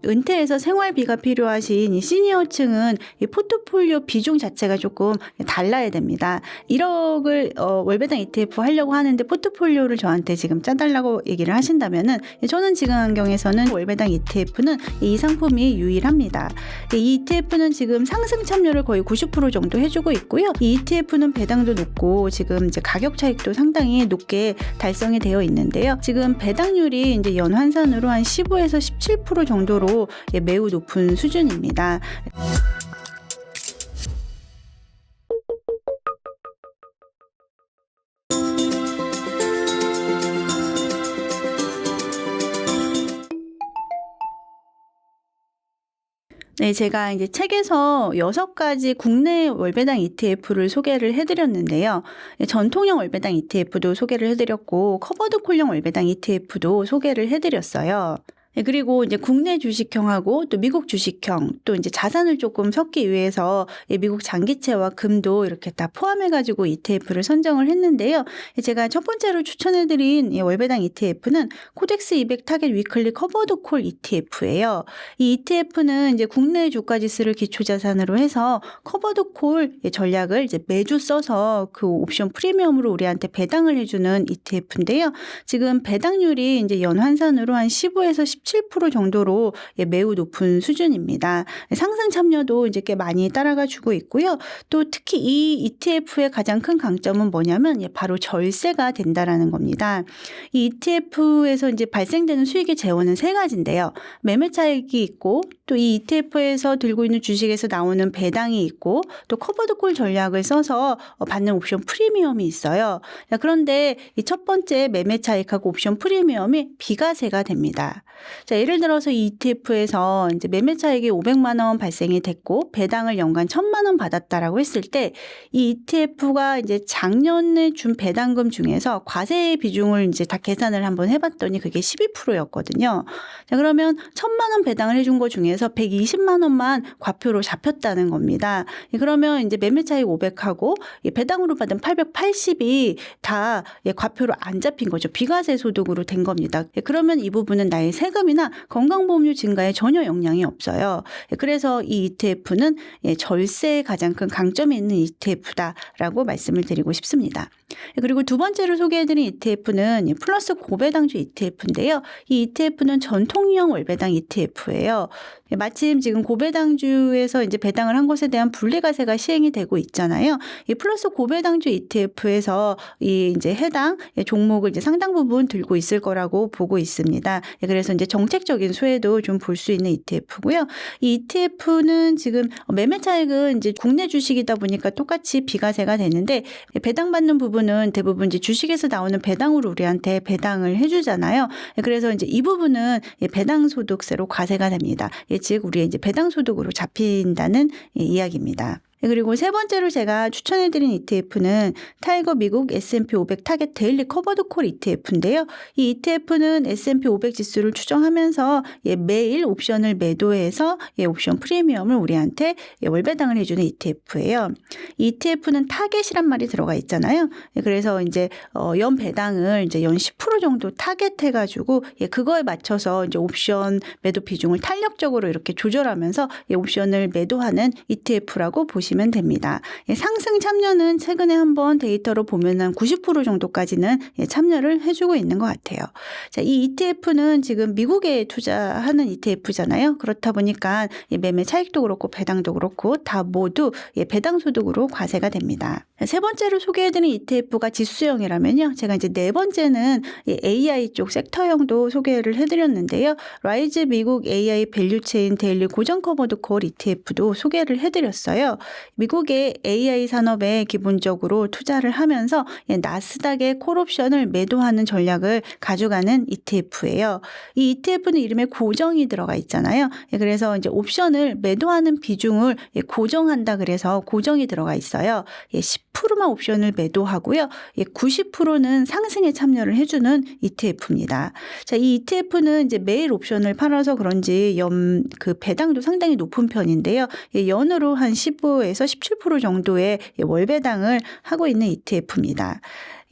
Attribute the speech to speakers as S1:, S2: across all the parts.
S1: 은퇴해서 생활비가 필요하신 이 시니어층은 이 포트폴리오 비중 자체가 조금 달라야 됩니다. 1억을 월배당 ETF 하려고 하는데 포트폴리오를 저한테 지금 짜달라고 얘기를 하신다면은 저는 지금 환경에서는 월배당 ETF는 이 상품이 유일합니다. 이 ETF는 지금 상승 참여를 거의 90% 정도 해주고 있고요. 이 ETF는 배당도 높고 지금 이제 가격 차익도 상당히 높게 달성이 되어 있는데요. 지금 배당률이 이제 연환산으로 한 15에서 17% 정도로 매우 높은 수준입니다. 네, 제가 이제 책에서 6가지 국내 월배당 ETF를 소개를 해드렸는데요. 전통형 월배당 ETF도 소개를 해드렸고, 커버드 콜형 월배당 ETF도 소개를 해드렸어요. 그리고 이제 국내 주식형하고 또 미국 주식형 또 이제 자산을 조금 섞기 위해서 미국 장기채와 금도 이렇게 다 포함해가지고 ETF를 선정을 했는데요. 제가 첫 번째로 추천해드린 월배당 ETF는 코덱스 200 타겟 위클리 커버드 콜 ETF예요. 이 ETF는 이제 국내 주가지수를 기초자산으로 해서 커버드 콜 전략을 이제 매주 써서 그 옵션 프리미엄으로 우리한테 배당을 해주는 ETF인데요. 지금 배당률이 이제 연환산으로 한 15에서 17% 정도로 매우 높은 수준입니다. 상승 참여도 이제 꽤 많이 따라가 주고 있고요. 또 특히 이 ETF의 가장 큰 강점은 뭐냐면 바로 절세가 된다라는 겁니다. 이 ETF에서 이제 발생되는 수익의 재원은 3가지인데요. 매매 차익이 있고 또 이 ETF에서 들고 있는 주식에서 나오는 배당이 있고 또 커버드 콜 전략을 써서 받는 옵션 프리미엄이 있어요. 그런데 이 첫 번째 매매 차익하고 옵션 프리미엄이 비과세가 됩니다. 자, 예를 들어서 이 ETF에서 이제 매매 차익이 500만 원 발생이 됐고 배당을 연간 1,000만 원 받았다라고 했을 때 이 ETF가 이제 작년에 준 배당금 중에서 과세 비중을 이제 다 계산을 한번 해봤더니 그게 12%였거든요. 자, 그러면 1,000만 원 배당을 해준 것 중에서 120만 원만 과표로 잡혔다는 겁니다. 그러면 이제 매매 차익 500하고 배당으로 받은 880이 다 과표로 안 잡힌 거죠. 비과세 소득으로 된 겁니다. 그러면 이 부분은 나의 세금이나 건강보험료 증가에 전혀 영향이 없어요. 그래서 이 ETF는 절세에 가장 큰 강점이 있는 ETF다라고 말씀을 드리고 싶습니다. 그리고 두 번째로 소개해드린 ETF는 플러스 고배당주 ETF인데요. 이 ETF는 전통형 월배당 ETF예요. 마침 지금 고배당주에서 이제 배당을 한 것에 대한 분리과세가 시행이 되고 있잖아요. 이 플러스 고배당주 ETF에서 이 이제 해당 종목을 이제 상당 부분 들고 있을 거라고 보고 있습니다. 그래서 이제 정책적인 수혜도 좀 볼 수 있는 ETF고요. 이 ETF는 지금 매매 차익은 이제 국내 주식이다 보니까 똑같이 비과세가 되는데 배당받는 부분은 대부분 이제 주식에서 나오는 배당으로 우리한테 배당을 해주잖아요. 그래서 이제 이 부분은 배당 소득세로 과세가 됩니다. 즉 우리의 이제 배당 소득으로 잡힌다는 이야기입니다. 그리고 세 번째로 제가 추천해드린 ETF는 타이거 미국 S&P 500 타겟 데일리 커버드 콜 ETF인데요. 이 ETF는 S&P 500 지수를 추정하면서 매일 옵션을 매도해서 옵션 프리미엄을 우리한테 월배당을 해주는 ETF예요. 이 ETF는 타겟이란 말이 들어가 있잖아요. 그래서 이제 연 배당을 이제 연 10% 정도 타겟해가지고 그거에 맞춰서 이제 옵션 매도 비중을 탄력적으로 이렇게 조절하면서 옵션을 매도하는 ETF라고 보시면 됩니다. 상승 참여는 최근에 한번 데이터로 보면 한 90% 정도까지는 참여를 해주고 있는 것 같아요. 자, 이 ETF는 지금 미국에 투자하는 ETF잖아요. 그렇다 보니까 매매 차익도 그렇고 배당도 그렇고 다 모두 배당 소득으로 과세가 됩니다. 세 번째로 소개해드린 ETF가 지수형이라면요. 제가 이제 네 번째는 AI 쪽 섹터형도 소개를 해드렸는데요. 라이즈 미국 AI 밸류체인 데일리 고정 커버드 콜 ETF도 소개를 해드렸어요. 미국의 AI 산업에 기본적으로 투자를 하면서 나스닥의 콜옵션을 매도하는 전략을 가져가는 ETF예요. 이 ETF는 이름에 고정이 들어가 있잖아요. 그래서 이제 옵션을 매도하는 비중을 고정한다 그래서 고정이 들어가 있어요. 10%만 옵션을 매도하고요. 90%는 상승에 참여를 해주는 ETF입니다. 자, 이 ETF는 이제 매일 옵션을 팔아서 그런지 그 배당도 상당히 높은 편인데요. 연으로 한 15에서 17% 정도의 월배당을 하고 있는 ETF입니다.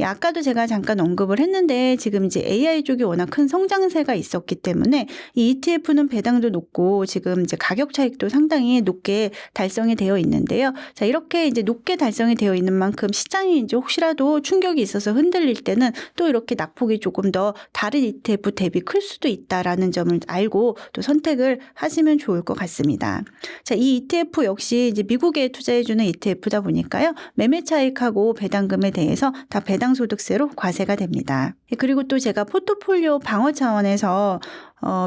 S1: 아까도 제가 잠깐 언급을 했는데 지금 이제 AI 쪽이 워낙 큰 성장세가 있었기 때문에 이 ETF는 배당도 높고 지금 이제 가격 차익도 상당히 높게 달성이 되어 있는데요. 자, 이렇게 이제 높게 달성이 되어 있는 만큼 시장이 이제 혹시라도 충격이 있어서 흔들릴 때는 또 이렇게 낙폭이 조금 더 다른 ETF 대비 클 수도 있다라는 점을 알고 또 선택을 하시면 좋을 것 같습니다. 자, 이 ETF 역시 이제 미국에 투자해주는 ETF다 보니까요. 매매 차익하고 배당금에 대해서 다 배당소득세로 과세가 됩니다. 그리고 또 제가 포트폴리오 방어 차원에서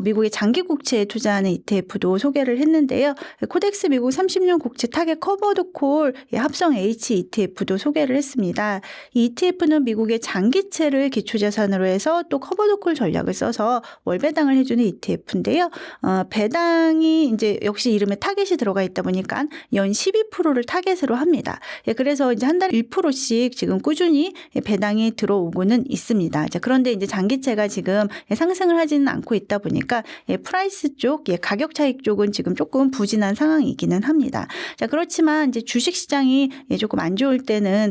S1: 미국의 장기 국채에 투자하는 ETF도 소개를 했는데요. 코덱스 미국 30년 국채 타겟 커버드 콜 합성 H ETF도 소개를 했습니다. 이 ETF는 미국의 장기채를 기초자산으로 해서 또 커버드 콜 전략을 써서 월배당을 해주는 ETF인데요. 배당이 이제 역시 이름에 타겟이 들어가 있다 보니까 연 12%를 타겟으로 합니다. 그래서 이제 한 달에 1%씩 지금 꾸준히 배당이 들어오고는 있습니다. 자, 그런데 이제 장기채가 지금 상승을 하지는 않고 있다 보니까 프라이스 쪽, 가격 차익 쪽은 지금 조금 부진한 상황이기는 합니다. 자, 그렇지만 이제 주식 시장이 조금 안 좋을 때는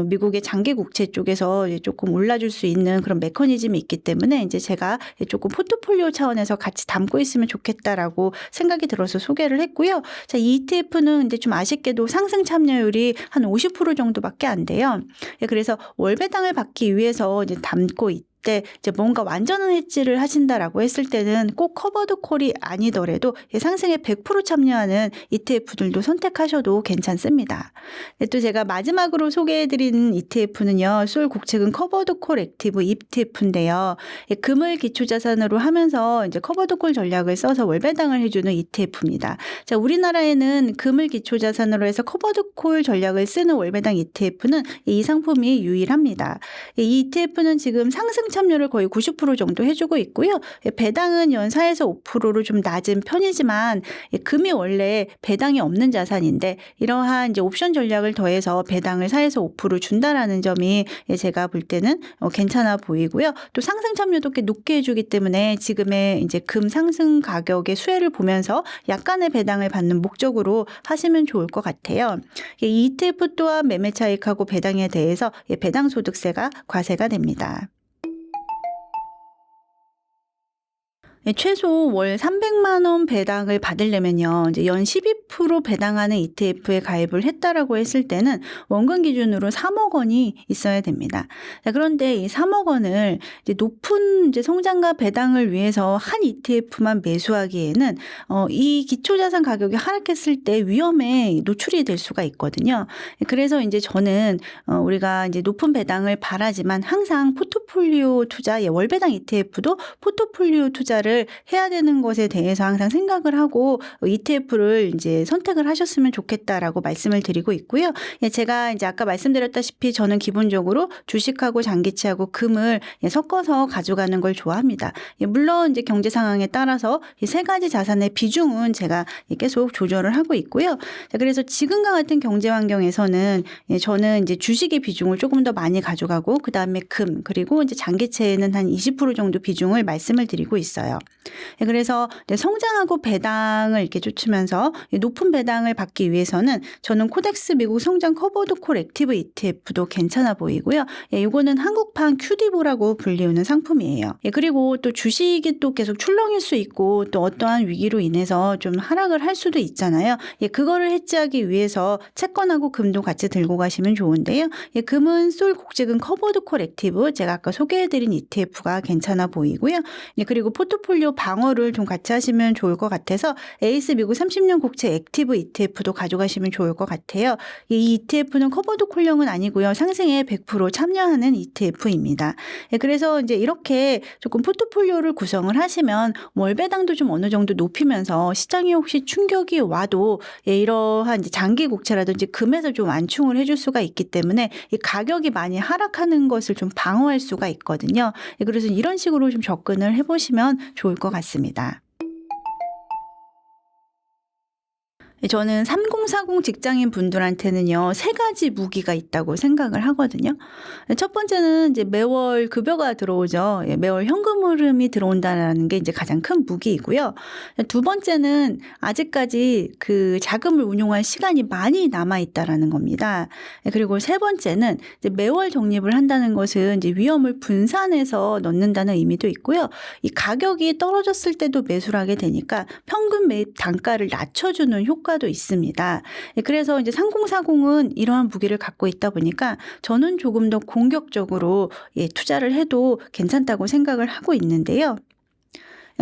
S1: 미국의 장기 국채 쪽에서 조금 올라줄 수 있는 그런 메커니즘이 있기 때문에 이제 제가 조금 포트폴리오 차원에서 같이 담고 있으면 좋겠다라고 생각이 들어서 소개를 했고요. 자, 이 ETF는 이제 좀 아쉽게도 상승 참여율이 한 50% 정도밖에 안 돼요. 그래서 월배당을 받기 위해서 이제 담고 때 이제 뭔가 완전한 해지를 하신다라고 했을 때는 꼭 커버드 콜이 아니더라도 상승에 100% 참여하는 ETF들도 선택하셔도 괜찮습니다. 또 제가 마지막으로 소개해드리는 ETF는요. 솔 국채금 커버드 콜 액티브 ETF인데요. 금을 기초자산으로 하면서 이제 커버드 콜 전략을 써서 월배당을 해주는 ETF입니다. 자, 우리나라에는 금을 기초자산으로 해서 커버드 콜 전략을 쓰는 월배당 ETF는 이 상품이 유일합니다. 이 ETF는 지금 상승 참여를 거의 90% 정도 해주고 있고요. 배당은 연 4에서 5%로 좀 낮은 편이지만 금이 원래 배당이 없는 자산인데 이러한 이제 옵션 전략을 더해서 배당을 4에서 5% 준다라는 점이 제가 볼 때는 괜찮아 보이고요. 또 상승 참여도 꽤 높게 해주기 때문에 지금의 이제 금 상승 가격의 수혜를 보면서 약간의 배당을 받는 목적으로 하시면 좋을 것 같아요. 이 ETF 또한 매매 차익하고 배당에 대해서 배당 소득세가 과세가 됩니다. 최소 월 300만 원 배당을 받으려면요. 이제 연 12% 배당하는 ETF에 가입을 했다라고 했을 때는 원금 기준으로 3억 원이 있어야 됩니다. 자, 그런데 이 3억 원을 이제 높은 이제 성장과 배당을 위해서 한 ETF만 매수하기에는 이 기초자산 가격이 하락했을 때 위험에 노출이 될 수가 있거든요. 그래서 이제 저는 우리가 이제 높은 배당을 바라지만 항상 포트폴리오 투자, 월배당 ETF도 포트폴리오 투자를 해야 되는 것에 대해서 항상 생각을 하고 ETF를 이제 선택을 하셨으면 좋겠다라고 말씀을 드리고 있고요. 제가 이제 아까 말씀드렸다시피 저는 기본적으로 주식하고 장기채하고 금을 섞어서 가져가는 걸 좋아합니다. 물론 이제 경제 상황에 따라서 이 세 가지 자산의 비중은 제가 계속 조절을 하고 있고요. 그래서 지금과 같은 경제 환경에서는 저는 이제 주식의 비중을 조금 더 많이 가져가고 그 다음에 금 그리고 이제 장기채에는 한 20% 정도 비중을 말씀을 드리고 있어요. 그래서 성장하고 배당을 이렇게 쫓으면서 높은 배당을 받기 위해서는 저는 코덱스 미국 성장 커버드 콜 액티브 ETF도 괜찮아 보이고요. 이거는 한국판 QD보라고 불리우는 상품이에요. 그리고 또 주식이 또 계속 출렁일 수 있고 또 어떠한 위기로 인해서 좀 하락을 할 수도 있잖아요. 그거를 해지하기 위해서 채권하고 금도 같이 들고 가시면 좋은데요. 금은 솔 국제금 커버드 콜 액티브 제가 아까 소개해드린 ETF가 괜찮아 보이고요. 그리고 포트폴리오 방어를 좀 같이 하시면 좋을 것 같아서 에이스 미국 30년 국채 액티브 ETF도 가져가시면 좋을 것 같아요. 이 ETF는 커버드 콜형은 아니고요. 상승에 100% 참여하는 ETF입니다. 그래서 이제 이렇게 조금 포트폴리오를 구성을 하시면 월배당도 좀 어느 정도 높이면서 시장에 혹시 충격이 와도 이러한 이제 장기 국채라든지 금에서 좀 안충을 해줄 수가 있기 때문에 이 가격이 많이 하락하는 것을 좀 방어할 수가 있거든요. 그래서 이런 식으로 좀 접근을 해보시면 좋을 것 같습니다. 저는 3040 직장인 분들한테는요, 세 가지 무기가 있다고 생각을 하거든요. 첫 번째는 이제 매월 급여가 들어오죠. 매월 현금 흐름이 들어온다는 게 이제 가장 큰 무기이고요. 두 번째는 아직까지 그 자금을 운용할 시간이 많이 남아있다라는 겁니다. 그리고 세 번째는 이제 매월 적립을 한다는 것은 이제 위험을 분산해서 넣는다는 의미도 있고요. 이 가격이 떨어졌을 때도 매수를 하게 되니까 평균 매입 단가를 낮춰주는 효과도 있습니다. 그래서 이제 3040은 이러한 무기를 갖고 있다 보니까 저는 조금 더 공격적으로 투자를 해도 괜찮다고 생각을 하고 있는데요.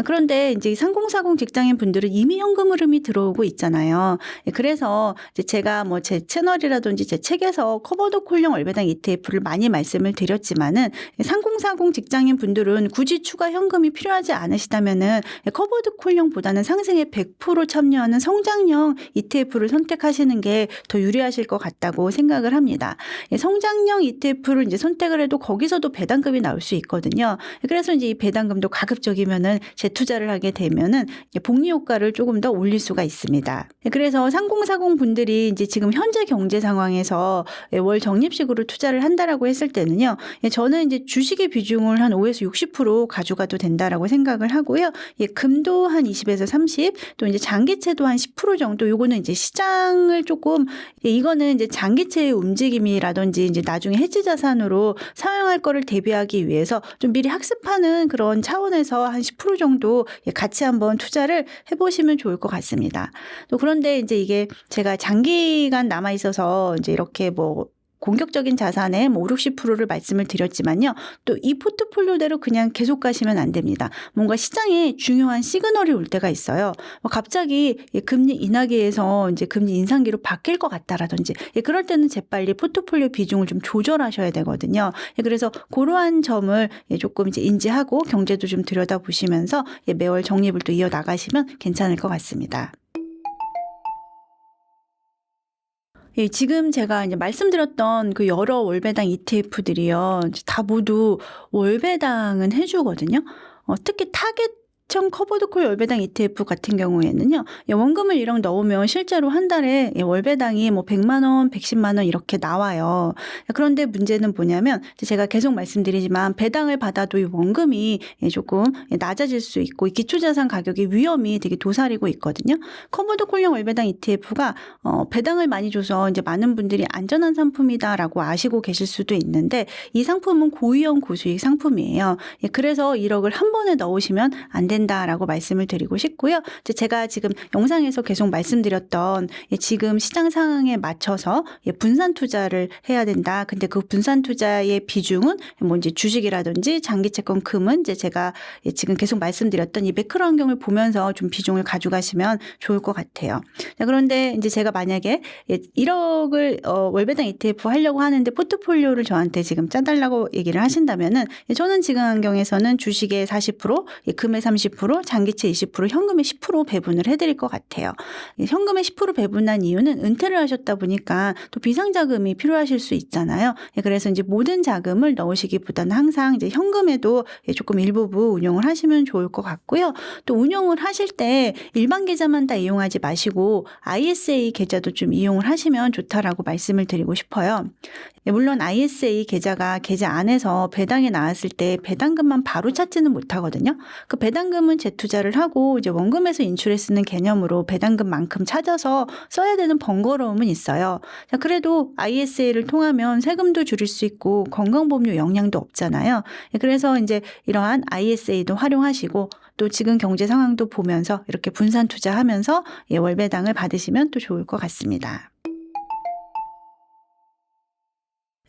S1: 그런데 이제 3040 직장인 분들은 이미 현금 흐름이 들어오고 있잖아요. 그래서 이제 제가 뭐 제 채널이라든지 제 책에서 커버드 콜형 월배당 ETF를 많이 말씀을 드렸지만은 3040 직장인 분들은 굳이 추가 현금이 필요하지 않으시다면은 커버드 콜형보다는 상승에 100% 참여하는 성장형 ETF를 선택하시는 게 더 유리하실 것 같다고 생각을 합니다. 성장형 ETF를 이제 선택을 해도 거기서도 배당금이 나올 수 있거든요. 그래서 이제 이 배당금도 가급적이면은 재투자를 하게 되면은 복리 효과를 조금 더 올릴 수가 있습니다. 그래서 3040 분들이 이제 지금 현재 경제 상황에서 월 적립식으로 투자를 한다라고 했을 때는요, 저는 이제 주식의 비중을 한 5에서 60% 가져가도 된다라고 생각을 하고요. 금도 한 20에서 30, 또 이제 장기채도 한 10% 정도. 요거는 이제 시장을 조금 이거는 이제 장기채의 움직임이라든지 이제 나중에 해지 자산으로 사용할 거를 대비하기 위해서 좀 미리 학습하는 그런 차원에서 한 10% 정도 같이 한번 투자를 해보시면 좋을 것 같습니다. 또 그런데 이제 이게 제가 장기간 남아 있어서 이제 이렇게 뭐 공격적인 자산의 뭐 5, 60%를 말씀을 드렸지만요. 또 이 포트폴리오대로 그냥 계속 가시면 안 됩니다. 뭔가 시장에 중요한 시그널이 올 때가 있어요. 갑자기 금리 인하기에서 이제 금리 인상기로 바뀔 것 같다라든지 그럴 때는 재빨리 포트폴리오 비중을 좀 조절하셔야 되거든요. 그래서 그러한 점을 조금 이제 인지하고 경제도 좀 들여다보시면서 매월 적립을 또 이어나가시면 괜찮을 것 같습니다. 지금 제가 이제 말씀드렸던 그 여러 월배당 ETF들이요. 다 모두 월배당은 해주거든요. 특히 타겟형 커버드콜 월배당 ETF 같은 경우에는요. 원금을 1억 넣으면 실제로 한 달에 월배당이 뭐 100만 원, 110만 원 이렇게 나와요. 그런데 문제는 뭐냐면 제가 계속 말씀드리지만 배당을 받아도 이 원금이 조금 낮아질 수 있고 기초자산 가격의 위험이 되게 도사리고 있거든요. 커버드콜형 월배당 ETF가 배당을 많이 줘서 이제 많은 분들이 안전한 상품이다라고 아시고 계실 수도 있는데 이 상품은 고위험 고수익 상품이에요. 그래서 1억을 한 번에 넣으시면 안 된다라고 말씀을 드리고 싶고요. 제가 지금 영상에서 계속 말씀드렸던 지금 시장 상황에 맞춰서 분산 투자를 해야 된다. 근데 그 분산 투자의 비중은 뭐 이제 주식이라든지 장기 채권 금은 이제 제가 지금 계속 말씀드렸던 이 매크로 환경을 보면서 좀 비중을 가져가시면 좋을 것 같아요. 그런데 이제 제가 만약에 1억을 월배당 ETF 하려고 하는데 포트폴리오를 저한테 지금 짜달라고 얘기를 하신다면은 저는 지금 환경에서는 주식의 40%, 금의 30%, 장기채 20%, 현금의 10% 배분을 해드릴 것 같아요. 현금의 10% 배분한 이유는 은퇴를 하셨다 보니까 또 비상자금이 필요하실 수 있잖아요. 그래서 이제 모든 자금을 넣으시기보다는 항상 이제 현금에도 조금 일부분 운용을 하시면 좋을 것 같고요. 또 운용을 하실 때 일반 계좌만 다 이용하지 마시고 ISA 계좌도 좀 이용을 하시면 좋다라고 말씀을 드리고 싶어요. 물론 ISA 계좌가 계좌 안에서 배당이 나왔을 때 배당금만 바로 찾지는 못하거든요. 그 배당금은 재투자를 하고 이제 원금에서 인출해 쓰는 개념으로 배당금만큼 찾아서 써야 되는 번거로움은 있어요. 자, 그래도 ISA를 통하면 세금도 줄일 수 있고 건강보험료 영향도 없잖아요. 그래서 이제 이러한 ISA도 활용하시고 또 지금 경제 상황도 보면서 이렇게 분산 투자하면서 월배당을 받으시면 또 좋을 것 같습니다.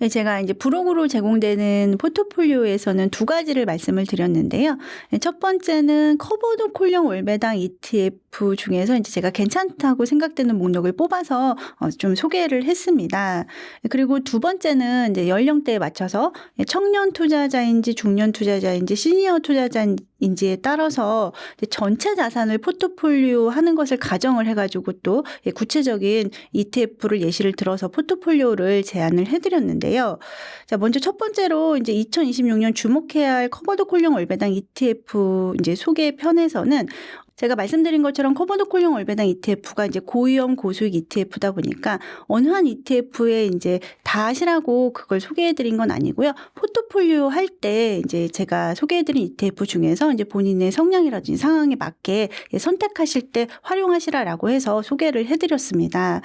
S1: 제가 이제 브록으로 제공되는 포트폴리오에서는 두 가지를 말씀을 드렸는데요. 첫 번째는 커버드 콜형 월배당 ETF 중에서 이제 제가 괜찮다고 생각되는 목록을 뽑아서 좀 소개를 했습니다. 그리고 두 번째는 이제 연령대에 맞춰서 청년 투자자인지 중년 투자자인지 시니어 투자자인지에 따라서 전체 자산을 포트폴리오 하는 것을 가정을 해가지고 또 구체적인 ETF를 예시를 들어서 포트폴리오를 제안을 해드렸는데요. 자, 먼저 첫 번째로 이제 2026년 주목해야 할 커버드 콜형 월배당 ETF 이제 소개 편에서는 제가 말씀드린 것처럼 커버드콜용 월배당 ETF가 이제 고위험 고수익 ETF다 보니까 어느 한 ETF에 이제 다 하시라고 그걸 소개해드린 건 아니고요. 포트폴리오 할 때 이제 제가 소개해드린 ETF 중에서 이제 본인의 성향이라든지 상황에 맞게 선택하실 때 활용하시라라고 해서 소개를 해드렸습니다.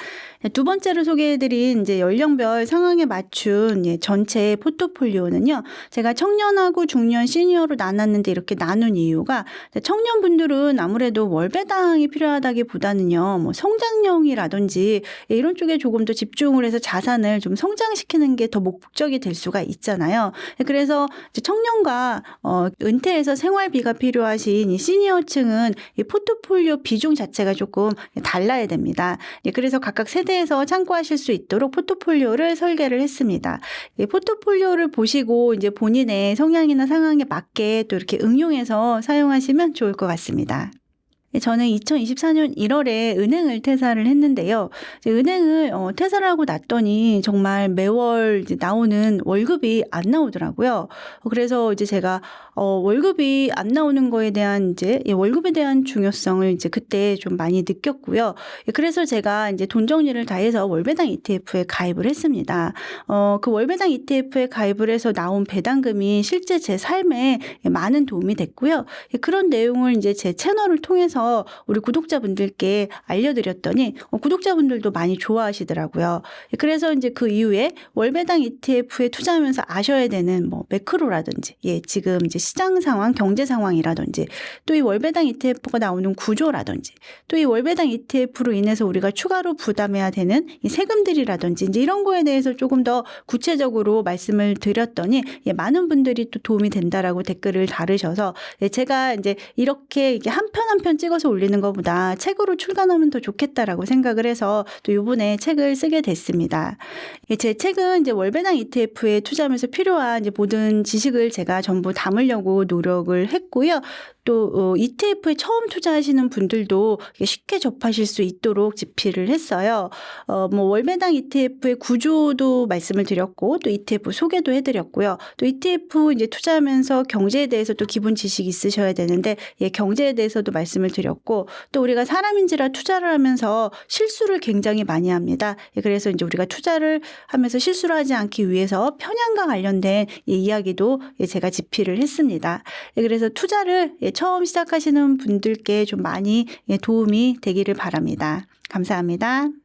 S1: 두 번째로 소개해드린 이제 연령별 상황에 맞춘 전체 포트폴리오는요. 제가 청년하고 중년, 시니어로 나눴는데 이렇게 나눈 이유가 청년분들은 아무래도 월배당이 필요하다기보다는요. 뭐 성장형이라든지 이런 쪽에 조금 더 집중을 해서 자산을 좀 성장시키는 게 더 목적이 될 수가 있잖아요. 그래서 이제 청년과 은퇴해서 생활비가 필요하신 이 시니어층은 이 포트폴리오 비중 자체가 조금 달라야 됩니다. 그래서 각각 세대에서 참고하실 수 있도록 포트폴리오를 설계를 했습니다. 이 포트폴리오를 보시고 이제 본인의 성향이나 상황에 맞게 또 이렇게 응용해서 사용하시면 좋을 것 같습니다. 저는 2024년 1월에 은행을 퇴사를 했는데요. 이제 은행을 퇴사를 하고 났더니 정말 매월 이제 나오는 월급이 안 나오더라고요. 그래서 이제 제가 월급이 안 나오는 거에 대한 이제 월급에 대한 중요성을 이제 그때 좀 많이 느꼈고요. 그래서 제가 이제 돈 정리를 다 해서 월배당 ETF에 가입을 했습니다. 그 월배당 ETF에 가입을 해서 나온 배당금이 실제 제 삶에 많은 도움이 됐고요. 그런 내용을 이제 제 채널을 통해서 우리 구독자분들께 알려드렸더니 구독자분들도 많이 좋아하시더라고요. 그래서 이제 그 이후에 월배당 ETF에 투자하면서 아셔야 되는 뭐 매크로라든지 지금 이제 시장 상황, 경제 상황이라든지 또 이 월배당 ETF가 나오는 구조라든지 또 이 월배당 ETF로 인해서 우리가 추가로 부담해야 되는 이 세금들이라든지 이제 이런 거에 대해서 조금 더 구체적으로 말씀을 드렸더니 많은 분들이 또 도움이 된다라고 댓글을 달으셔서 제가 이제 이렇게 한 편 한 편 찍어서 올리는 것보다 책으로 출간하면 더 좋겠다라고 생각을 해서 또 이번에 책을 쓰게 됐습니다. 제 책은 이제 월배당 ETF에 투자하면서 필요한 이제 모든 지식을 제가 전부 담으려고 노력을 했고요. 또 ETF에 처음 투자하시는 분들도 쉽게 접하실 수 있도록 집필을 했어요. 뭐 월배당 ETF의 구조도 말씀을 드렸고 또 ETF 소개도 해드렸고요. 또 ETF 이제 투자하면서 경제에 대해서 또 기본 지식이 있으셔야 되는데 경제에 대해서도 말씀을 드렸고 또 우리가 사람인지라 투자를 하면서 실수를 굉장히 많이 합니다. 그래서 이제 우리가 투자를 하면서 실수를 하지 않기 위해서 편향과 관련된 이야기도 제가 집필을 했습니다. 그래서 투자를 처음 시작하시는 분들께 좀 많이 도움이 되기를 바랍니다. 감사합니다.